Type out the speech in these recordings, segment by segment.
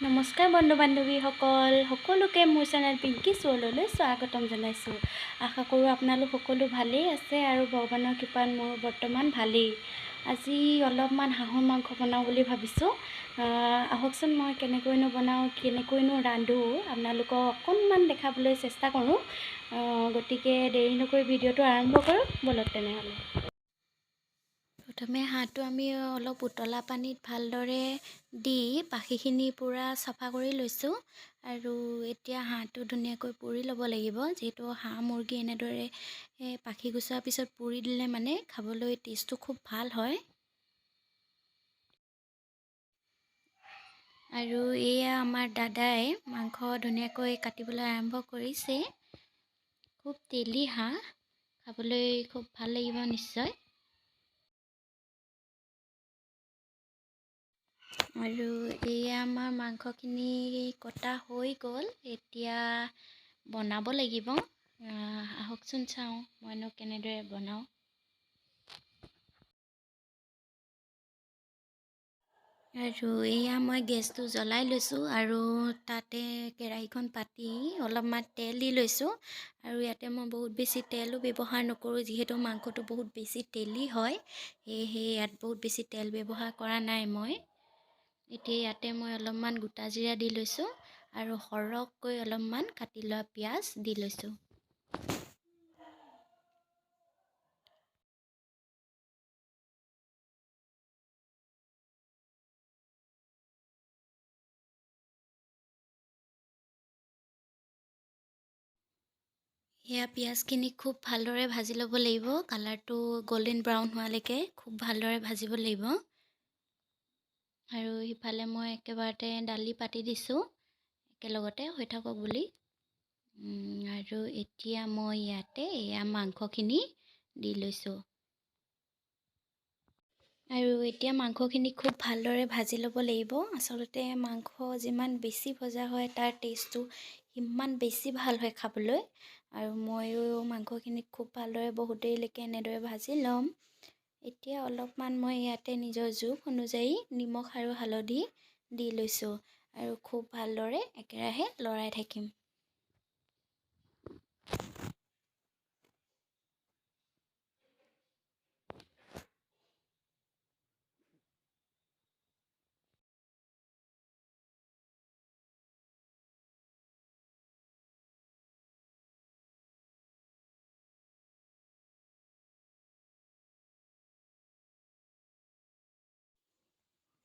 নমস্কাৰ বন্ধু বান্ধৱীসকল সকলোকে মোৰ চেনেল পিংকি শ্ব'লৈ স্বাগতম জনাইছোঁ। আশা কৰোঁ আপোনালোক সকলো ভালেই আছে আৰু ভগৱানৰ কৃপাত মোৰ বৰ্তমান ভালেই। আজি অলপমান হাঁহৰ মাংস বনাওঁ বুলি ভাবিছোঁ। আহকচোন মই কেনেকৈনো বনাওঁ, কেনেকৈনো ৰান্ধো আপোনালোকক অকণমান দেখাবলৈ চেষ্টা কৰোঁ। গতিকে দেৰি নকৰি ভিডিঅ'টো আৰম্ভ কৰোঁ বলক তেনেহ'লে। প্ৰথমে হাঁহটো আমি অলপ উতলা পানীত ভালদৰে দি পাখিখিনি পূৰা চাফা কৰি লৈছোঁ আৰু এতিয়া হাঁহটো ধুনীয়াকৈ পুৰি ল'ব লাগিব। যিহেতু হাঁহ মুৰ্গী এনেদৰে পাখি গুচোৱাৰ পিছত পুৰি দিলে মানে খাবলৈ টেষ্টটো খুব ভাল হয়। আৰু এয়া আমাৰ দাদাই মাংস ধুনীয়াকৈ কাটিবলৈ আৰম্ভ কৰিছে। খুব তেলি হাঁহ, খাবলৈ খুব ভাল লাগিব নিশ্চয়। আৰু এয়া আমাৰ মাংসখিনি কটা হৈ গ'ল, এতিয়া বনাব লাগিব। আহকচোন চাওঁ মইনো কেনেদৰে বনাওঁ। আৰু এয়া মই গেছটো জ্বলাই লৈছোঁ আৰু তাতে কেৰাহীখন পাতি অলপমান তেল দি লৈছোঁ। আৰু ইয়াতে মই বহুত বেছি তেলো ব্যৱহাৰ নকৰোঁ, যিহেতু মাংসটো বহুত বেছি তেলি হয়, সেয়েহে ইয়াত বহুত বেছি তেল ব্যৱহাৰ কৰা নাই মই। এতিয়া ইয়াতে মই অলপমান গোটা জিৰা দি লৈছোঁ আৰু সৰহকৈ অলপমান কাটি লোৱা পিঁয়াজ দি লৈছোঁ। সেয়া পিঁয়াজখিনি খুব ভালদৰে ভাজি ল'ব লাগিব। কালাৰটো গল্ডেন ব্ৰাউন হোৱালৈকে খুব ভালদৰে ভাজিব লাগিব। আৰু সিফালে মই একেবাৰতে দালি পাতি দিছোঁ একেলগতে হৈ থাকক বুলি। আৰু এতিয়া মই ইয়াতে এয়া মাংসখিনি দি লৈছোঁ। আৰু এতিয়া মাংসখিনি খুব ভালদৰে ভাজি ল'ব লাগিব। আচলতে মাংস যিমান বেছি ভজা হয় তাৰ টেষ্টটো সিমান বেছি ভাল হয় খাবলৈ। আৰু ময়ো মাংসখিনি খুব ভালদৰে বহুত দেৰিলৈকে এনেদৰে ভাজি ল'ম। এতিয়া অলপমান মই ইয়াতে নিজৰ জোখ অনুযায়ী নিমখ আৰু হালধি দি লৈছোঁ আৰু খুব ভালদৰে একেৰাহে লৰাই থাকিম।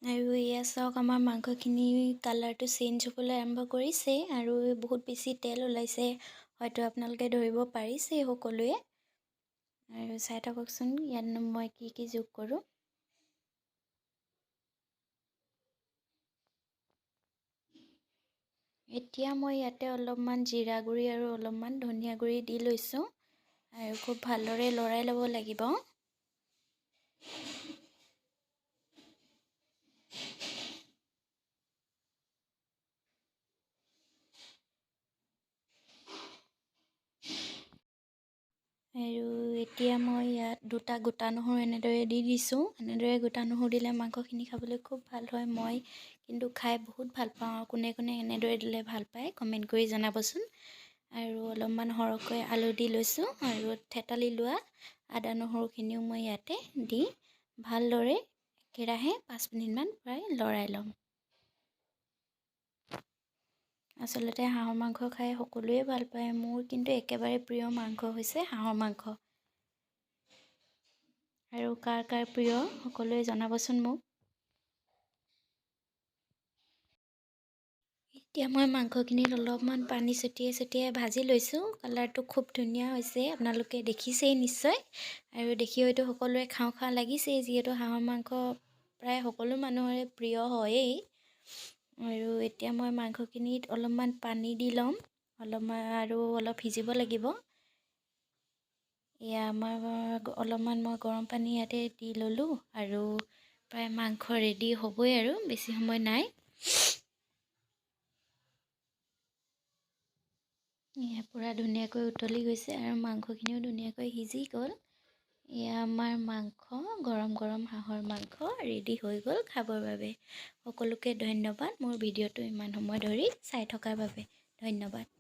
আৰু এয়া চাওক আমাৰ মাংসখিনি কালাৰটো চেঞ্জ হ'বলৈ আৰম্ভ কৰিছে আৰু বহুত বেছি তেল ওলাইছে, হয়তো আপোনালোকে ধৰিব পাৰিছে সকলোৱে। আৰু চাই থাককচোন ইয়াত মই কি যোগ কৰোঁ। এতিয়া মই ইয়াতে অলপমান জিৰা গুড়ি আৰু অলপমান ধনিয়া গুড়ি দি লৈছোঁ আৰু খুব ভালদৰে লৰাই ল'ব লাগিব। আৰু এতিয়া মই ইয়াত দুটা গোটা নহৰু এনেদৰে দি দিছোঁ। এনেদৰে গোটা নহৰু দিলে মাংসখিনি খাবলৈ খুব ভাল হয়। মই কিন্তু খাই বহুত ভাল পাওঁ আৰু কোনে কোনে এনেদৰে দিলে ভাল পায় কমেণ্ট কৰি জনাবচোন। আৰু অলপমান সৰহকৈ আলু দি লৈছোঁ আৰু থেতালি লোৱা আদা নহৰুখিনিও মই ইয়াতে দি ভালদৰে একেৰাহে 5 মিনিটমান প্ৰায় লৰাই ল'ম। আচলতে হাঁহৰ মাংস খাই সকলোৱে ভাল পায়, মোৰ কিন্তু একেবাৰে প্ৰিয় মাংস হৈছে হাঁহৰ মাংস। আৰু কাৰ কাৰ প্ৰিয় সকলোৱে জনাবচোন মোক। এতিয়া মই মাংসখিনিত অলপমান পানী ছটিয়াই ভাজি লৈছোঁ। কালাৰটো খুব ধুনীয়া হৈছে, আপোনালোকে দেখিছেই নিশ্চয়। আৰু দেখি হয়তো সকলোৱে খাওঁ খাওঁ লাগিছেই, যিহেতু হাঁহৰ মাংস প্ৰায় সকলো মানুহৰে প্ৰিয় হয়েই। আৰু এতিয়া মই মাংসখিনিত অলপমান পানী দি ল'ম, আৰু অলপ সিজিব লাগিব। এয়া আমাৰ অলপমান মই গৰম পানী ইয়াতে দি ল'লোঁ আৰু প্ৰায় মাংস ৰেডি হ'বই আৰু বেছি সময় নাই। এয়া পূৰা ধুনীয়াকৈ উতলি গৈছে আৰু মাংসখিনিও ধুনীয়াকৈ সিজি গ'ল। এয়া আমাৰ মাংস, গৰম গৰম হাঁহৰ মাংস ৰেডি হৈ গ'ল খাবৰ বাবে। সকলোকে ধন্যবাদ মোৰ ভিডিঅ'টো ইমান সময় ধৰি চাই থকাৰ বাবে। ধন্যবাদ।